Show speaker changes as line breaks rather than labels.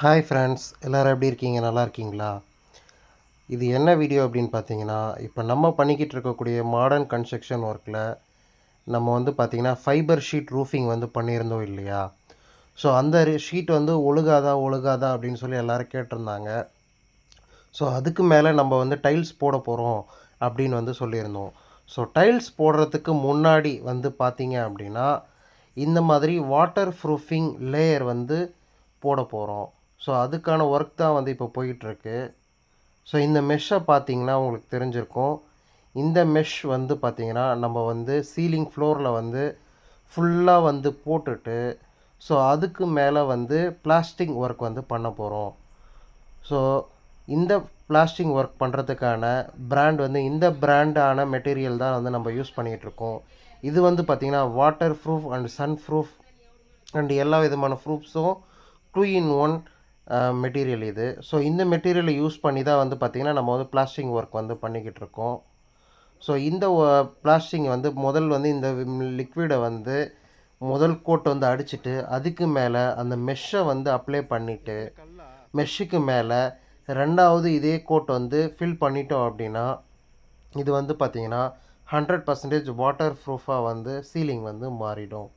Hi friends, எல்லோரும் எப்படி இருக்கீங்க? நல்லா இருக்கீங்களா? இது என்ன வீடியோ அப்படின்னு பார்த்தீங்கன்னா, இப்போ நம்ம பண்ணிக்கிட்டு இருக்கக்கூடிய மாடர்ன் கன்ஸ்ட்ரக்ஷன் ஒர்க்கில் நம்ம வந்து பார்த்திங்கன்னா ஃபைபர் ஷீட் ரூஃபிங் வந்து பண்ணியிருந்தோம் இல்லையா? ஸோ அந்த ஷீட் வந்து ஒழுகாதா அப்படின்னு சொல்லி எல்லோரும் கேட்டிருந்தாங்க. ஸோ அதுக்கு மேலே நம்ம வந்து டைல்ஸ் போட போகிறோம் அப்படின்னு வந்து சொல்லியிருந்தோம். ஸோ டைல்ஸ் போடுறதுக்கு முன்னாடி வந்து பார்த்தீங்க அப்படின்னா, இந்த மாதிரி வாட்டர் ப்ரூஃபிங் லேயர் வந்து போட போகிறோம். ஸோ அதுக்கான ஒர்க் தான் வந்து இப்போ போயிட்டுருக்கு. ஸோ இந்த மெஷ்ஷை பார்த்தீங்கன்னா உங்களுக்கு தெரிஞ்சிருக்கும். இந்த மெஷ் வந்து பார்த்தீங்கன்னா நம்ம வந்து சீலிங் ஃப்ளோரில் வந்து ஃபுல்லாக வந்து போட்டுட்டு, ஸோ அதுக்கு மேலே வந்து பிளாஸ்டிக் ஒர்க் வந்து பண்ண போகிறோம். ஸோ இந்த பிளாஸ்டிக் ஒர்க் பண்ணுறதுக்கான பிராண்ட் வந்து இந்த பிராண்டான மெட்டீரியல் தான் வந்து நம்ம யூஸ் பண்ணிகிட்ருக்கோம். இது வந்து பார்த்திங்கன்னா water proof and sun proof and எல்லா விதமான ப்ரூஃப்ஸும் 2 in 1 மெட்டீரியல் இது. ஸோ இந்த மெட்டீரியலை யூஸ் பண்ணி தான் வந்து பார்த்திங்கன்னா நம்ம வந்து பிளாஸ்டிக் ஒர்க் வந்து பண்ணிக்கிட்டு இருக்கோம். ஸோ இந்த பிளாஸ்டிக் வந்து வந்து இந்த லிக்விடை வந்து முதல் கோட் வந்து அடிச்சுட்டு, அதுக்கு மேலே அந்த மெஷ்ஷை வந்து அப்ளை பண்ணிவிட்டு, மெஷ்ஷுக்கு மேலே 2வது இதே கோட் வந்து ஃபில் பண்ணிட்டோம் அப்படின்னா, இது வந்து பார்த்திங்கன்னா 100% வாட்டர் ப்ரூஃபாக வந்து சீலிங் வந்து மாறிடும்.